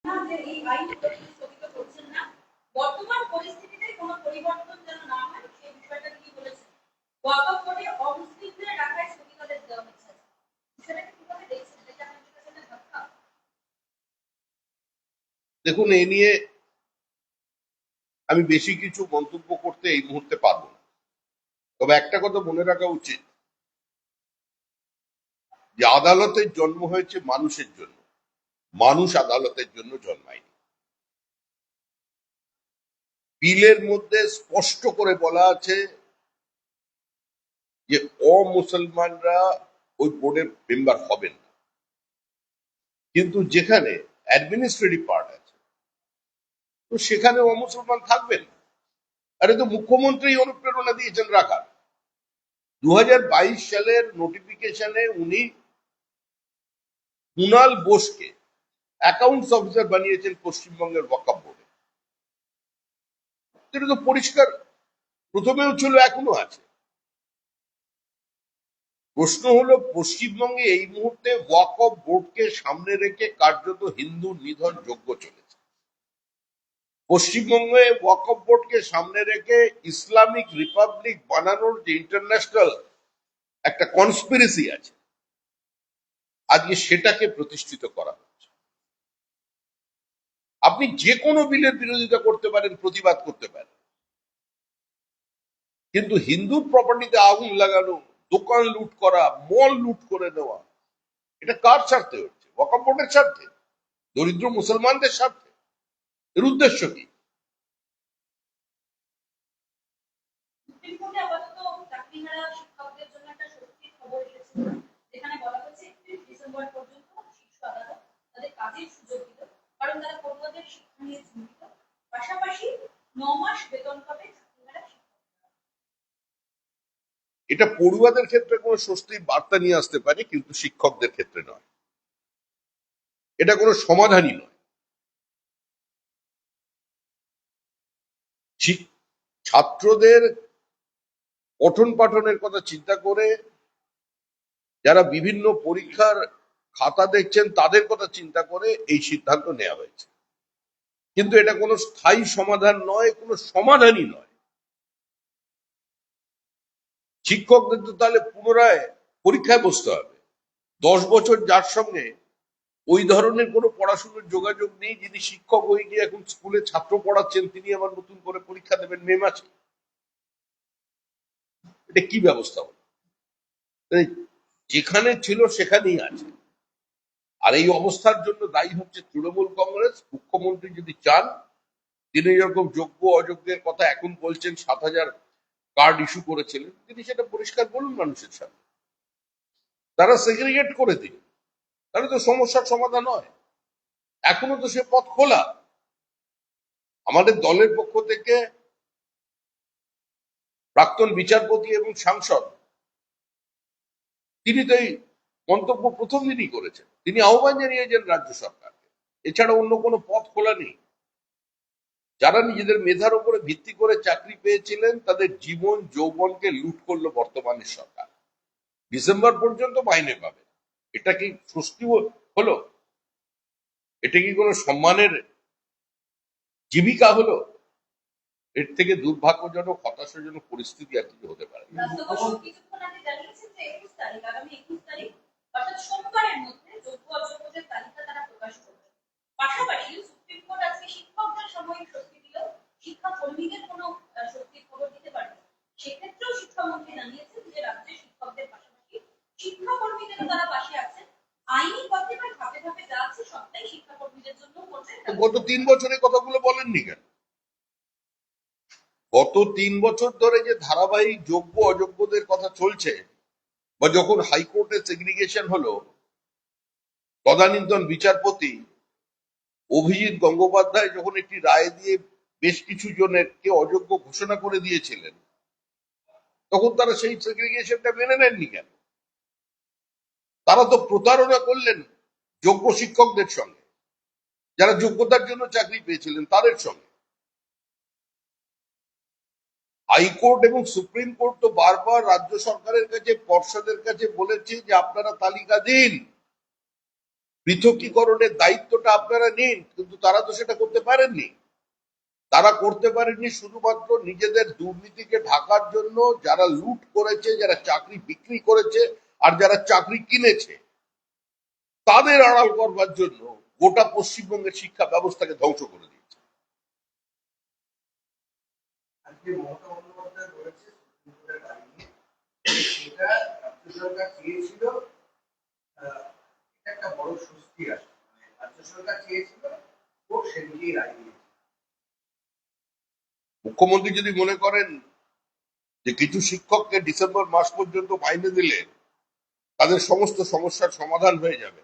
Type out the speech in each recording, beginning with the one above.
যে এই আইন স্থগিত করছেন না, বর্তমান পরিস্থিতিতে কোনো পরিবর্তন যেন না হয় সেই বিষয়টা কি বলেছেন। ওয়াকফ বোর্ডে অমুসলিমদের রাখায় স্থগিতাদেশ দেওয়া হচ্ছে, বিষয়টাকে কিভাবে দেখছেন? এটা আপনাদের কাছে ধাক্কা? দেখুন, এ নিয়ে আমি বেশি কিছু মন্তব্য করতে এই মুহূর্তে পারবো না। তবে একটা কথা মনে রাখা উচিত যে আদালতের জন্ম হয়েছে মানুষের জন্য, মানুষ আদালতের জন্য জন্মায়নি। বিলের মধ্যে স্পষ্ট করে বলা আছে যে অমুসলমানরা ওই বোর্ডের মেম্বার হবেন না, কিন্তু যেখানে অ্যাডমিনিস্ট্রেটিভ পার্ট আছে তো সেখানে অমুসলমান থাকবেন। আরে তো মুখ্যমন্ত্রী অনুপ্রেরণা দিয়েছেন রাখার। 2022 সালের নোটিফিকেশনে উনি কুনাল বোসকে অ্যাকাউন্টস অফিসার বানিয়েছেন পশ্চিমবঙ্গের ওয়াকফ বোর্ডে। এটা তো পরিষ্কার, প্রথমেও ছিল, এখনো আছে। প্রশ্ন হলো, পশ্চিমবঙ্গে এই মুহূর্তে ওয়াকফ বোর্ডকে সামনে রেখে কার্যত হিন্দু নিধন যজ্ঞ চলেছে। পশ্চিমবঙ্গে ওয়াকফ বোর্ডকে সামনে রেখে ইসলামিক রিপাবলিক বানানোর যে ইন্টারন্যাশনাল একটা কনস্পিরেসি আছে, আজকে সেটাকে প্রতিষ্ঠিত করা হচ্ছে। আপনি যে কোনো বিলের বিরোধিতা করতে পারেন, প্রতিবাদ করতে পারেন, কিন্তু হিন্দুর প্রপার্টিতে আগুন লাগানো, দোকান লুট করা, মল লুট করে নেওয়া, এটা কার স্বার্থে হচ্ছে? ওয়াকফ বোর্ডের স্বার্থে? দরিদ্র মুসলমানদের স্বার্থে? এর উদ্দেশ্য কি? সুপ্রিম কোর্টে আপাতত চাকরিহারা শিক্ষকদের জন্য একটা স্বস্তির খবর এসেছে, যেখানে বলা হচ্ছে 31 ডিসেম্বর পর্যন্ত শীর্ষ আদালত তাদের কাজের সুযোগ দিল, কারণ তারা পড়ুয়াদের শিক্ষা নিয়ে চিন্তিত। পাশাপাশি 9 মাস বেতন পাবে চাকরিহারা শিক্ষকরা। এটা পড়ুয়াদের ক্ষেত্রে কোনো স্বস্তির বার্তা নিয়ে আসতে পারে, কিন্তু শিক্ষকদের ক্ষেত্রে নয়। এটা কোনো সমাধানই নয়। ছাত্রদের পঠন পাঠনের কথা চিন্তা করে, যারা বিভিন্ন পরীক্ষার খাতা দেখছেন তাদের কথা চিন্তা করে এই সিদ্ধান্ত নেওয়া হয়েছে, কিন্তু এটা কোনো স্থায়ী সমাধান নয়, কোনো সমাধানই নয়। শিক্ষকদের তো তাহলে পুনরায় পরীক্ষায় বসতে হবে। 10 বছর যার সঙ্গে ওই ধরনের কোনো পড়াশোনার যোগাযোগ নেই, যিনি শিক্ষক হয়ে গিয়ে এখন স্কুলে ছাত্র পড়াচ্ছেন, তিনি আবার নতুন করে পরীক্ষা দেবেন মে মাসে। এটা কি ব্যবস্থা হলো? যেখানে ছিল সেখানেই আছে। আর এই অবস্থার জন্য দায়ী হচ্ছে তৃণমূল কংগ্রেস। মুখ্যমন্ত্রী যদি চান, তিনি এরকম যোগ্য অযোগ্যের কথা এখন বলছেন, 7,000 কার্ড ইস্যু করেছিলেন, তিনি সেটা পরিষ্কার বলুন মানুষের সামনে, তারা সেগ্রিগেট করে দিন, তাহলে তো সমস্যার সমাধান হয়। এখনো তো সে পথ খোলা। আমাদের দলের পক্ষ থেকে প্রাক্তন বিচারপতি এবং সাংসদ, তিনি তো এই মন্তব্য প্রথম দিনই করেছেন। তিনি আহ্বান জানিয়েছেন রাজ্য সরকারকে, এছাড়া অন্য কোনো পথ খোলা নেই। যারা নিজেদের মেধার উপরে ভিত্তি করে চাকরি পেয়েছিলেন, তাদের জীবন যৌবনকে লুট করলো বর্তমানের সরকার। ডিসেম্বর পর্যন্ত মাইনে পাবে, এটা কি স্বস্তি হলো? এটা কি কোনো সম্মানের জীবিকা হলো? এর থেকে দুর্ভাগ্যজনক, হতাশাজনক পরিস্থিতি আর কিছু হতে পারে না। রাজ্য পর্ষদ কিছুক্ষণ আগে জানিয়েছে যে 21 তারিখ, আগামী 21 তারিখ অর্থাৎ সোমবারের মধ্যে যোগ্য অযোগ্যদের তালিকা তারা প্রকাশ করবে। পাশাপাশি সুপ্রিম কোর্ট আজকে শিক্ষকদের সাময়িক স্বস্তি দিল, শিক্ষা কর্মীদের কোনো স্বস্তির খবর দিতে পারে। সেক্ষেত্রেও শিক্ষামন্ত্রী জানিয়েছেন যে রাজ্যের শিক্ষকদের পাশাপাশি শিক্ষা কর্মীদেরও তারা পাশে আছেন। আইনি পথে বা ধাপে ধাপে যা আছে সবটাই শিক্ষা কর্মীদের জন্য করছেন। গত 3 বছরে কথাগুলো বলেননি কেন? গত 3 বছর ধরে যে ধারাবাহিক যোগ্য অযোগ্যদের কথা চলছে, বা যখন হাইকোর্টে সেগ্রিগেশন হলো, তদানীন্তন বিচারপতি অভিজিৎ গঙ্গোপাধ্যায় যখন একটি রায় দিয়ে বেশ কিছু জনের কে অযোগ্য ঘোষণা করে দিয়েছিলেন, তখন তারা সেই সেগ্রিগেশনটা মেনে নেননি কেন? তারা তো প্রতারণা করলেন যোগ্য শিক্ষকদের সঙ্গে, যারা যোগ্যতার জন্য চাকরি পেয়েছিলেন তাদের সঙ্গে। হাইকোর্ট এবং সুপ্রিম কোর্ট তো বারবার রাজ্য সরকারের কাছে, পর্ষদের কাছে বলেছে যে আপনারা তালিকা দিন, পৃথকীকরণের দায়িত্বটা আপনারা নিন, কিন্তু তারা তো সেটা করতে পারেননি। তারা করতে পারেননি শুধুমাত্র নিজেদের দুর্নীতিকে ঢাকার জন্য। যারা লুট করেছে, যারা চাকরি বিক্রি করেছে, আর যারা চাকরি কিনেছে, তাদের আড়াল করবার জন্য গোটা পশ্চিমবঙ্গের শিক্ষা ব্যবস্থাকে ধ্বংস করে দিয়েছে। আজকে মমতা বন্দ্যোপাধ্যায় বলেছে সুপ্রিম কোর্টের রায় নিয়ে সেটা রাজ্য সরকার চেয়েছিল, এটা একটা বড় স্বস্তি আসে, মানে রাজ্য সরকার চেয়েছিল কোর্ট সেদিকেই রায় দিয়েছে। মুখ্যমন্ত্রী যদি মনে করেন যে কিছু শিক্ষককে ডিসেম্বর মাস পর্যন্ত মাইনে দিলে তাদের সমস্ত সমস্যার সমাধান হয়ে যাবে,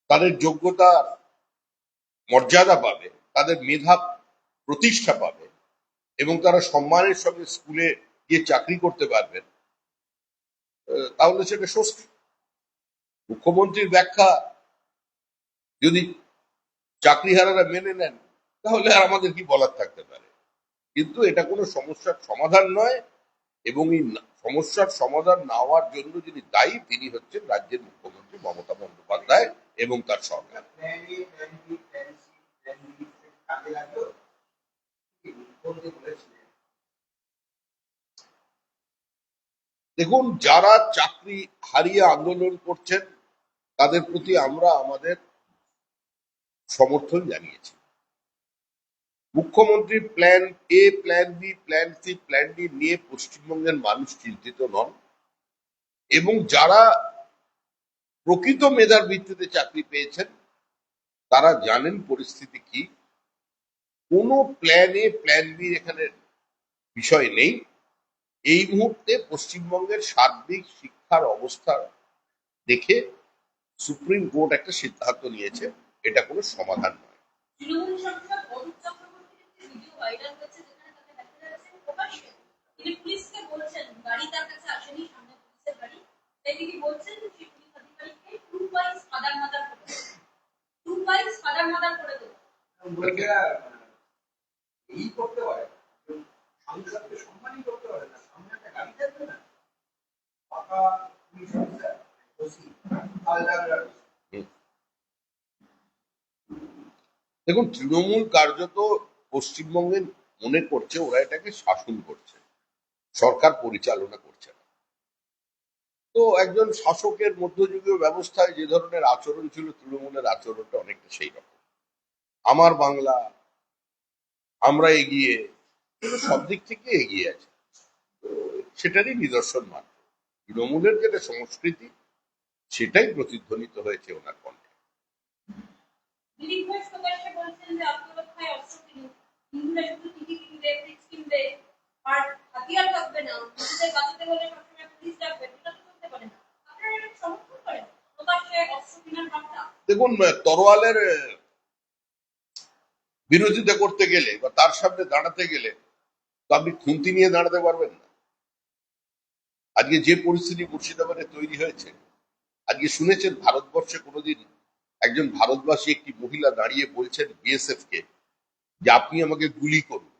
তাদের যোগ্যতা মর্যাদা পাবে, তাদের মেধা প্রতিষ্ঠা পাবে এবং তারা সম্মানের সঙ্গে স্কুলে গিয়ে চাকরি করতে পারবেন, তাহলে সেটা স্বস্তি। মুখ্যমন্ত্রীর ব্যাখ্যা যদি চাকরিহারারা মেনে নেন, তাহলে আর আমাদের কি বলার থাকতে পারে। কিন্তু এটা কোনো সমস্যার সমাধান নয়, এবং এই সমস্যার সমাধান না হওয়ার জন্য যিনি দায়ী, তিনি হচ্ছেন রাজ্যের মুখ্যমন্ত্রী মমতা বন্দ্যোপাধ্যায় এবং তার সরকার। Plan A, plan B, plan C, plan D কাজে লাগলো কি মুখ্যমন্ত্রী বলেছিলেন। দেখুন, যারা চাকরি হারিয়ে আন্দোলন করছেন তাদের প্রতি আমরা আমাদের সমর্থন জানিয়েছি। মুখ্যমন্ত্রী plan A, plan B, plan C, plan D নিয়ে পশ্চিমবঙ্গের মানুষ চিন্তিত নন, এবং যারা প্রকৃত মেধার ভিত্তিতে চাকরি পেয়েছেন তারা জানেন পরিস্থিতি কি। কোনো প্ল্যান এ, প্ল্যান বি এখানে বিষয় নেই। এই মুহূর্তে পশ্চিমবঙ্গের সার্বিক শিক্ষার অবস্থা দেখে সুপ্রিম কোর্ট একটা সিদ্ধান্ত নিয়েছে, এটা কোনো সমাধান নয়। তৃণমূল সাংসদ অরূপ চক্রবর্তীর একটি ভিডিও ভাইরাল হয়েছে যেখানে তাকে দেখা যাচ্ছে প্রকাশ্যে তিনি পুলিশকে বলছেন, গাড়ি তার কাছে আসেনি, সামনে পুলিশের গাড়ি, তাই তিনি বলছেন যে সেই পুলিশ আধিকারিককে টু ওয়াইজ ফাদার মাদার করে দেবে, টু ওয়াইজ ফাদার মাদার করে দেবে। বলছে এই করতে পারে না, সংসদকে সম্মানই করতে পারে না, সামনে একটা গাড়ি থাকবে না, পাকা পুলিশ অফিসার ওসি হালদার। দেখুন, তৃণমূল কার্যত পশ্চিমবঙ্গে মনে করছে ওরা এটাকে শাসন করছে, সরকার পরিচালনা করছে না। তো একজন শাসকের মধ্যযুগীয় ব্যবস্থায় যে ধরনের আচরণ ছিল, তৃণমূলের আচরণটা অনেকটা সেই রকম। আমার বাংলা, আমরা এগিয়ে, সব দিক থেকে এগিয়ে আছে। তো সেটারই নিদর্শন মাত্র। তৃণমূলের যেটা সংস্কৃতি, সেটাই প্রতিধ্বনিত হয়েছে ওনার কণ্ঠে। দিলীপ ঘোষ প্রকাশ্যে বলছেন যে আত্মরক্ষায় অস্ত্র কিনুন, হিন্দুরা শুধু টিভি কিনবে, ফ্রিজ কিনবে, আর হাতিয়ার থাকবে না, নিজেদের বাঁচাতে হলে সবসময় পুলিশ রাখবে, এটা তো চলতে পারে না। আপনারা এটা সমর্থন করেন প্রকাশ্যে অস্ত্র কেনার ভাবনা? দেখুন, তরোয়ালের বিরোধিতা করতে গেলে বা তার সামনে দাঁড়াতে গেলে তো আপনি খুন্তি নিয়ে দাঁড়াতে পারবেন না। আজকে যে পরিস্থিতি মুর্শিদাবাদে তৈরি হয়েছে, আজকে শুনেছেন ভারতবর্ষে কোনোদিন একজন ভারতবাসী একটি মহিলা দাঁড়িয়ে বলছেন বিএসএফ কে যে আপনি আমাকে গুলি করুন,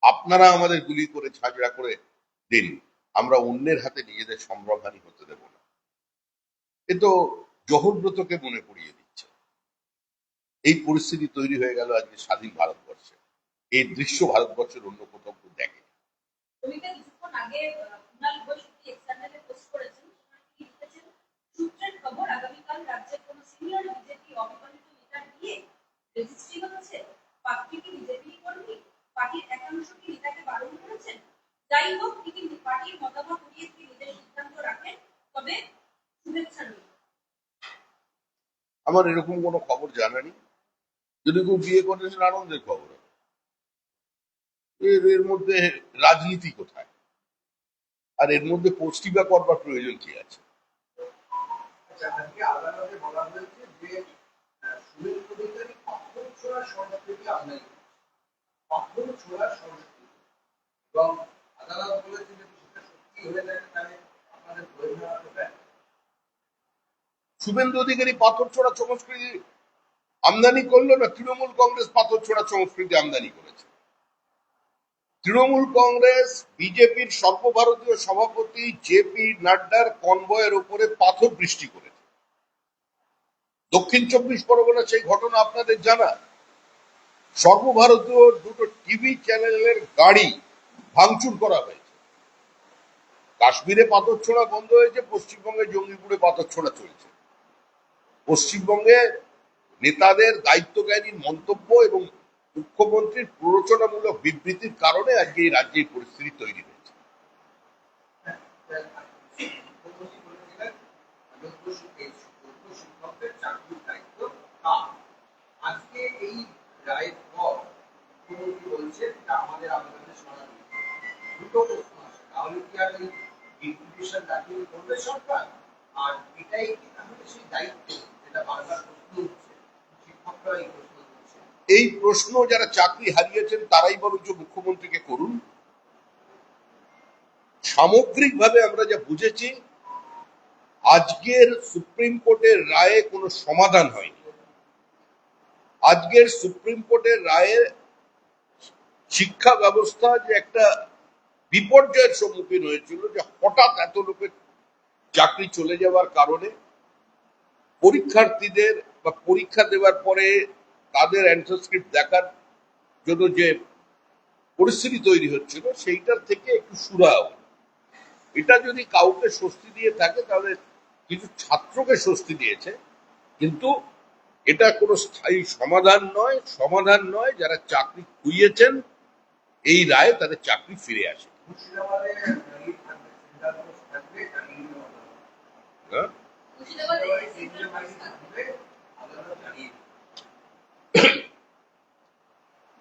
আপনারা আমাদের গুলি করে ঝাঁঝরা করে দিন, আমরা অন্যের হাতে নিজেদের সম্ভ্রমহানি হতে দেব না। এ তো জহরব্রতকে মনে পড়িয়ে দিচ্ছে। এই পরিস্থিতি তৈরি হয়ে গেল আজকে স্বাধীন ভারতবর্ষে। এই দৃশ্য ভারতবর্ষের অন্য কোথাও কেউ দেখে। জমিতে কিছুক্ষণ আগে কুণাল ঘোষ একটি এক্সটার্নালে পোস্ট করেছেন, সেখানে তিনি লিখেছেন, সূত্রের খবর আগামীকাল রাজ্যের কোন সিনিয়র বিজেপি অবিবাহিত নেতার বিয়ে রেজিস্ট্রি হচ্ছে। পাত্রী কি বিজেপি কর্মী? পার্টির একাংশ কি নেতাকে বারণ করেছেন? যাই হোক, তিনি পার্টির মতামত নিয়ে তিনি নিজের সিদ্ধান্ত রাখেন, তবে শুভেচ্ছা নেই। আমার এরকম কোনো খবর জানা নেই। যদি কেউ বিয়ে করেছেন, আনন্দের খবর। এর মধ্যে রাজনীতি কোথায়? আর এর মধ্যে পোস্টই বা করবার প্রয়োজন কি আছে? আচ্ছা, আজকে আদালতে বলা হয়েছে যে শুভেন্দু অধিকারী পাথর ছোড়ার সংস্কৃতি আমদানি করছে। পাথর ছোড়ার সংস্কৃতি, এবং আদালত বলেছে যে সেটা সত্যি হয়ে থাকে তাহলে আপনাদের ধরে নেওয়া হবে। শুভেন্দু অধিকারী পাথর ছোড়া সংস্কৃতি আমদানি করলো না, তৃণমূল কংগ্রেস পাথর ছোড়া সংস্কৃতি আমদানি করেছে। তৃণমূল কংগ্রেস বিজেপির সর্বভারতীয় সভাপতি জেপি নাড্ডার কনভয়ের উপরে পাথর বৃষ্টি করেছে। দক্ষিণ 24 পরগনা সেই ঘটনা আপনাদের জানা। সর্বভারতীয় দুটো টিভি চ্যানেলের গাড়ি ভাঙচুর করা হয়েছে। কাশ্মীরে পাথর ছোড়া বন্ধ হয়েছে, পশ্চিমবঙ্গে জঙ্গিপুরে পাথর ছোড়া চলছে। পশ্চিমবঙ্গে নেতাদের দায়িত্বজ্ঞানী মন্তব্য এবং মুখ্যমন্ত্রীর প্ররোচনামূলক বিবৃতির কারণে আজকে এই রাজ্যে এই পরিস্থিতি তৈরি হয়েছে। মুখ্যমন্ত্রী বলেছিলেন যোগ্য শিক্ষকদের চাকরির দায়িত্ব তার। আজকে এই রায়ের পর মুখ্যমন্ত্রী বলছেন এটা আমাদের আবেদনের সাড়া দিয়েছে। দুটো প্রশ্ন আসে, তাহলে কি আর এই ডিপুটেশন দাখিল করবে সরকার? আর এটাই কি তাহলে সেই দায়িত্ব যেটা বারবার প্রশ্ন উঠছে, শিক্ষকরা এই প্রশ্ন করছে? এই প্রশ্ন যারা চাকরি হারিয়েছেন তারাই বরঞ্চ মুখ্যমন্ত্রীকে করুন। সামগ্রিকভাবে আমরা যা বুঝেছি, আজকের সুপ্রিম কোর্টের রায়ে কোনো সমাধান হয়নি। আজকের সুপ্রিম কোর্টের রায়ে শিক্ষা ব্যবস্থা যে একটা বিপর্যয়ের সম্মুখীন হয়েছিল, যে হঠাৎ এত লোকের চাকরি চলে যাওয়ার কারণে পরীক্ষার্থীদের বা পরীক্ষা দেওয়ার পরে তাদের অ্যান্সার স্ক্রিপ্ট দেখার জন্য যে পরিস্থিতি তৈরি হচ্ছিল, সেইটার থেকে একটু সুরাহা। এটা যদি কাউকে স্বস্তি দিয়ে থাকে তাহলে কিছু ছাত্রকে স্বস্তি দিয়েছে, কিন্তু এটা কোনো স্থায়ী সমাধান নয়। সমাধান নয়, যারা চাকরি খুইয়েছেন এই রায়ে তাদের চাকরি ফিরে আসে। মুর্শিদাবাদে দাঁড়িয়ে থাকবে, সেন্ট্রাল ফোর্স থাকবে, আর ইউনিয়ন হ্যাঁ? মুর্শিদাবাদে কেন্দ্রীয় বাহিনী থাকবে, আদালত দাঁড়িয়ে।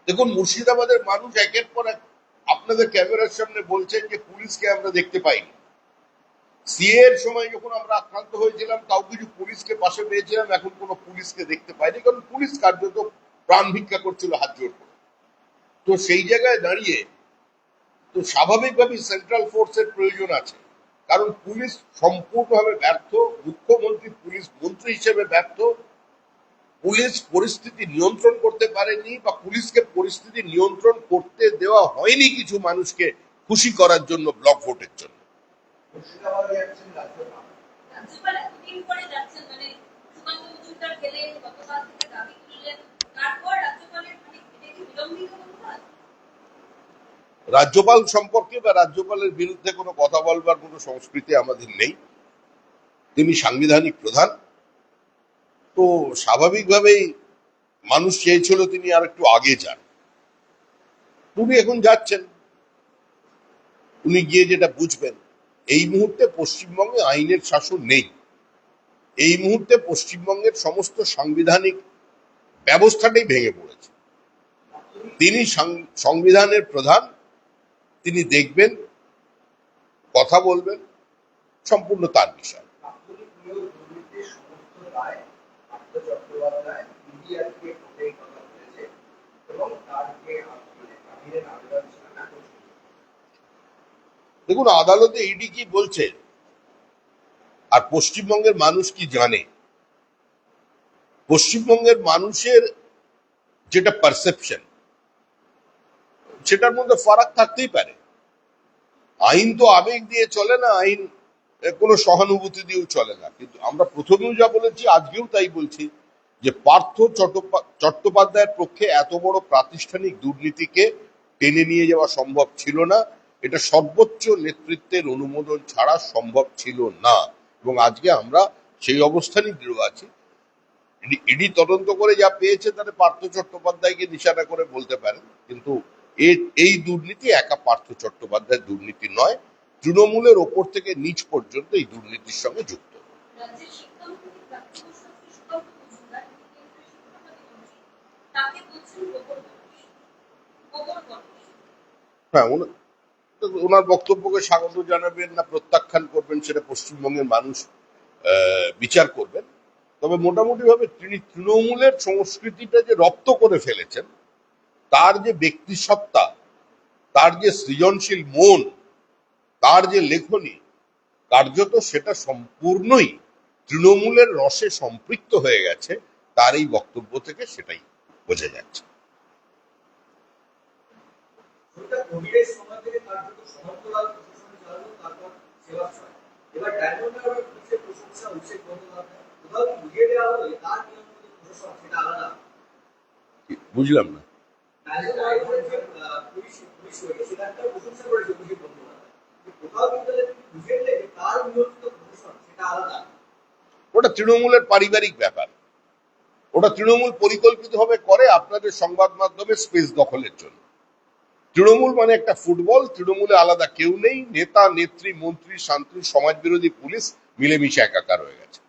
দেখুন, মুর্শিদাবাদের মানুষ একের পর এক আপনাদের ক্যামেরার সামনে বলছেন যে পুলিশকে আমরা দেখতে পাইনি। সিএ এর সময় যখন আমরা আক্রান্ত হয়েছিলাম, তাও কিছু পুলিশকে পাশে পেয়েছিলাম, এখন কোনো পুলিশকে দেখতে পাইনি, কারণ পুলিশ কার্যত প্রাণ ভিক্ষা করছিল হাত জোর করে। তো সেই জায়গায় দাঁড়িয়ে তো স্বাভাবিকভাবেই সেন্ট্রাল ফোর্সের প্রয়োজন আছে, কারণ পুলিশ সম্পূর্ণভাবে ব্যর্থ, মুখ্যমন্ত্রী পুলিশ মন্ত্রী হিসেবে ব্যর্থ। পুলিশ পরিস্থিতি নিয়ন্ত্রণ করতে পারেনি, বা পুলিশকে পরিস্থিতি নিয়ন্ত্রণ করতে দেওয়া হয়নি কিছু মানুষকে খুশি করার জন্য, ব্লক ভোটের জন্য। মুর্শিদাবাদে যাচ্ছেন রাজ্যপাল। রাজ্যপাল এতদিন পরে যাচ্ছেন, মানে সুকান্ত মজুমদার গেলেন, গতকাল থেকে দাবি তুললেন, তারপর রাজ্যপালের মানে এটা কি বিলম্বিত অনুবাদ? রাজ্যপাল সম্পর্কে বা রাজ্যপালের বিরুদ্ধে কোনো কথা বলবার কোনো সংস্কৃতি আমাদের নেই। তিনি সাংবিধানিক প্রধান। তো স্বাভাবিকভাবেই মানুষ চেয়েছিল তিনি আর একটু আগে যান। উনি এখন যাচ্ছেন। উনি গিয়ে যেটা বুঝবেন, এই মুহূর্তে পশ্চিমবঙ্গে আইনের শাসন নেই। এই মুহূর্তে পশ্চিমবঙ্গের সমস্ত সাংবিধানিক ব্যবস্থাটাই ভেঙে পড়েছে। তিনি সংবিধানের প্রধান, তিনি দেখবেন, কথা বলবেন, সম্পূর্ণ তার বিষয়। প্রাক্তনী প্রিয় দুর্নীতির সমস্ত দায় পার্থ চট্টোপাধ্যায় ইন্ডিয়াকে কোর্টে কথা বলেছে এবং তারকে জামিনের আবেদন ছিল নাকচ। দেখুন, আদালতে ইডি কি বলছে আর পশ্চিমবঙ্গের মানুষ কি জানে? পশ্চিমবঙ্গের মানুষের যেটা পারসেপশন, সেটার মধ্যে ফারাক থাকতেই পারে। আইন তো আবেগ দিয়ে চলে না, আইন কোনো সহানুভূতি দিয়েও চলে না। কিন্তু আমরা প্রথমেও যা বলেছি, আজকেও তাই বলছি, যে পার্থ চট্টোপাধ্যায়ের পক্ষে এত বড় প্রাতিষ্ঠানিক দুর্নীতিকে টেনে নিয়ে যাওয়া সম্ভব ছিল না। এটা সর্বোচ্চ নেতৃত্বের অনুমোদন ছাড়া সম্ভব ছিল না, এবং আজকে আমরা সেই অবস্থানই দৃঢ় আছি। ইডি তদন্ত করে যা পেয়েছে তাতে পার্থ চট্টোপাধ্যায়কে নিশানা করে বলতে পারেন, কিন্তু এই দুর্নীতি একা পার্থ চট্টোপাধ্যায়ের দুর্নীতি নয়, তৃণমূলের ওপর থেকে নিচ পর্যন্ত এই দুর্নীতির সঙ্গে যুক্ত। রাজ্যের শিক্ষামন্ত্রী প্রাক্তন সুকান্ত মজুমদার, তিনি কেন্দ্রীয় শিক্ষামন্ত্রী, তাকে বলছেন গোবর গণেশ। গোবর গণেশ। হ্যাঁ, ওনার বক্তব্যকে স্বাগত জানাবেন না প্রত্যাখ্যান করবেন, সেটা পশ্চিমবঙ্গের মানুষ বিচার করবেন। তবে মোটামুটি ভাবে তিনি তৃণমূলের সংস্কৃতিটা যে রপ্ত করে ফেলেছেন, তার যে ব্যক্তিসত্তা, তার যে সৃজনশীল মন, তার যে লেখনী, কার্যত সেটা সম্পূর্ণই তৃণমূলের রসে সম্পৃক্ত হয়ে গেছে। তার এই বক্তব্য থেকে সেটাই বোঝা যাচ্ছে। কোভিডের সময় থেকে কার্যত সমান্তরাল প্রশাসন চালানো, তারপর সেবা ছয়। এবার ডায়মন্ড হারবার পুলিশের প্রশংসা অভিষেক বন্দ্যোপাধ্যায়। কোথাও বুঝিয়ে দেওয়া হলে তার নিয়ম মতো প্রশাসন সেটা আলাদা। বুঝলাম না। পুলিশ পুলিশ হয়ে সেখানকার প্রশংসা করেছে অভিজিৎ বন্দ্যোপাধ্যায়, কোথাও বিদ্যালয়ে বুঝিয়ে দিলে যে তার নিয়ন্ত্রিত প্রশাসন সেটা আলাদা। ওটা তৃণমূলের পারিবারিক ব্যাপার, ওটা তৃণমূল পরিকল্পিতভাবে করে আপনাদের সংবাদ মাধ্যমে স্পেস দখলের জন্য। তৃণমূল মানে একটা ফুটবল, তৃণমূলে আলাদা কেউ নেই, নেতা নেত্রী মন্ত্রী শান্তি সমাজ বিরোধী পুলিশ মিলেমিশে একাকার হয়ে গেছে।